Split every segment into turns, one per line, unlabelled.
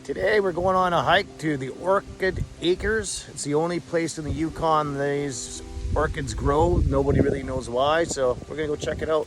Today we're going on a hike to the Orchid Acres. It's the only place in the Yukon these orchids grow. Nobody really knows why, so we're gonna go check it out.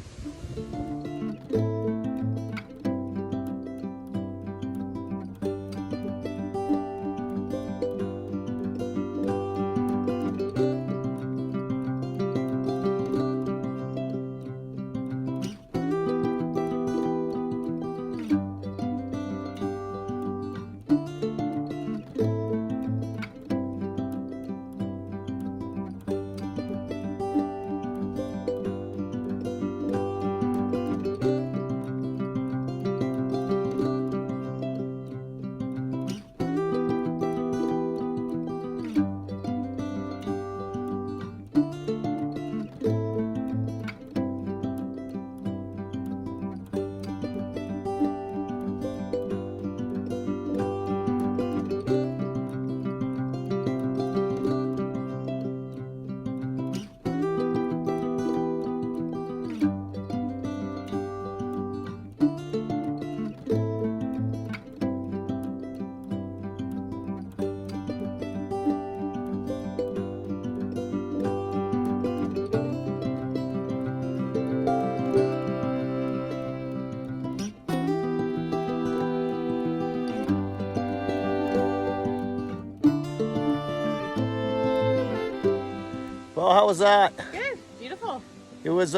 Well, how was that?
Good, beautiful.
It was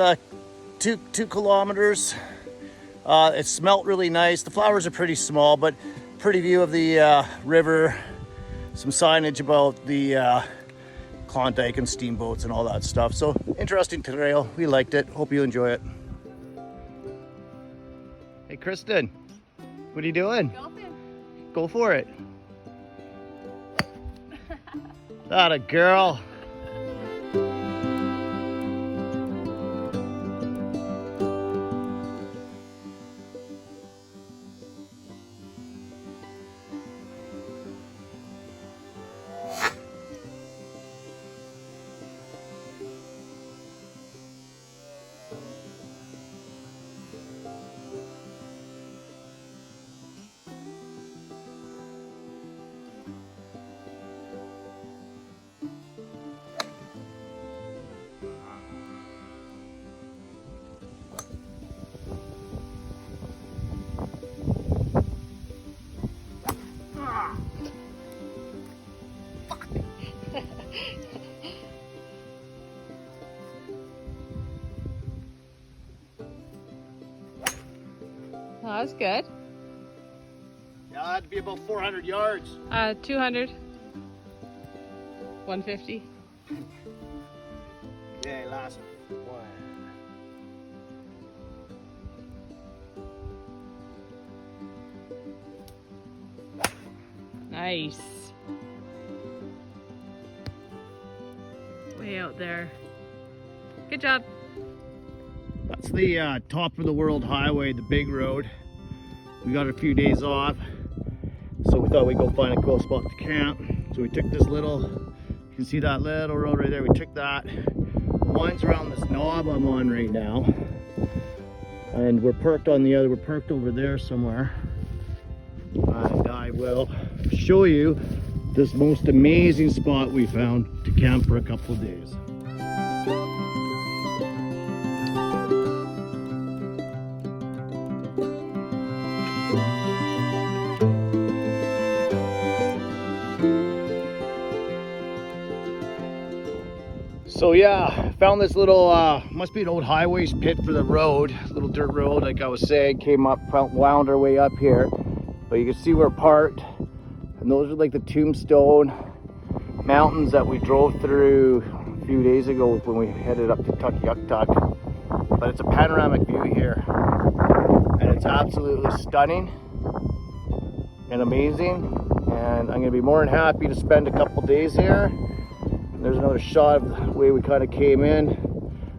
two kilometers. It smelt really nice. The flowers are pretty small, but pretty view of the river. Some signage about the Klondike and steamboats and all that stuff. So interesting trail. We liked it. Hope you enjoy it. Hey, Kristen, what are you doing?
Golfing.
Go for it. That a girl.
Oh, that was good.
Yeah, that'd be about 400 yards.
200. 150.
Okay, last one.
Nice. Way out there. Good job.
That's the top of the world highway, the big road. We got a few days off, so we thought we'd go find a cool spot to camp. So we took this little, you can see that little road right there. We took that, winds around this knob I'm on right now. And we're parked on the other, we're parked over there somewhere. And I will show you this most amazing spot we found to camp for a couple of days. So yeah, found this little, must be an old highways pit for the road, little dirt road like I was saying, came up, wound our way up here. But you can see we're parked, and those are like the Tombstone mountains that we drove through a few days ago when we headed up to Tuktoyaktuk. But it's a panoramic view here, and it's absolutely stunning and amazing. And I'm gonna be more than happy to spend a couple days here. There's another shot of the way we kind of came in.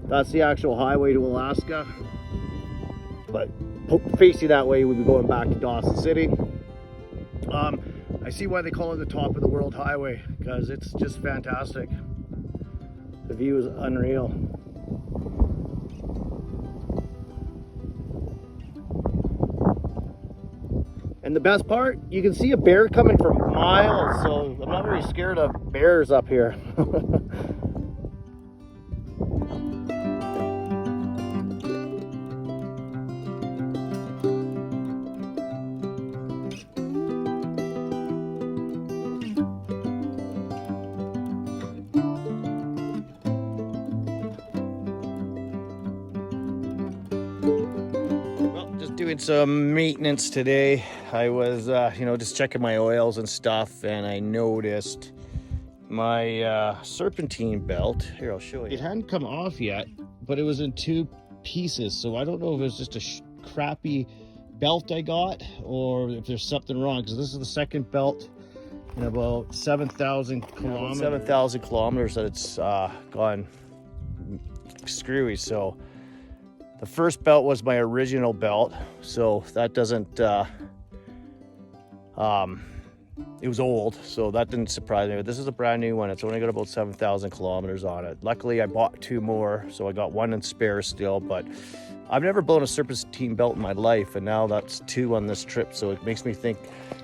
That's the actual highway to Alaska. But facing that way, we'll be going back to Dawson City. I see why they call it the top of the world highway, because it's just fantastic. The view is unreal. And And the best part, you can see a bear coming for miles, so I'm not very scared of bears up here. Doing some maintenance today. I was just checking my oils and stuff, and I noticed my serpentine belt here. I'll show you. It hadn't come off yet, but it was in two pieces, so I don't know if it was just a crappy belt I got or if there's something wrong, because this is the second belt in about 7,000 kilometers. 7,000 kilometers that it's gone screwy. So the first belt was my original belt, so that doesn't, it was old, so that didn't surprise me. But this is a brand new one. It's only got about 7,000 kilometers on it. Luckily, I bought two more, so I got one in spare still, but I've never blown a serpentine belt in my life, and now that's two on this trip, so it makes me think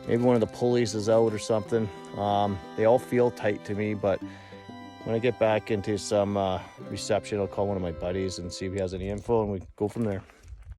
maybe one of the pulleys is out or something. They all feel tight to me, but when I get back into some reception, I'll call one of my buddies and see if he has any info, and we go from there.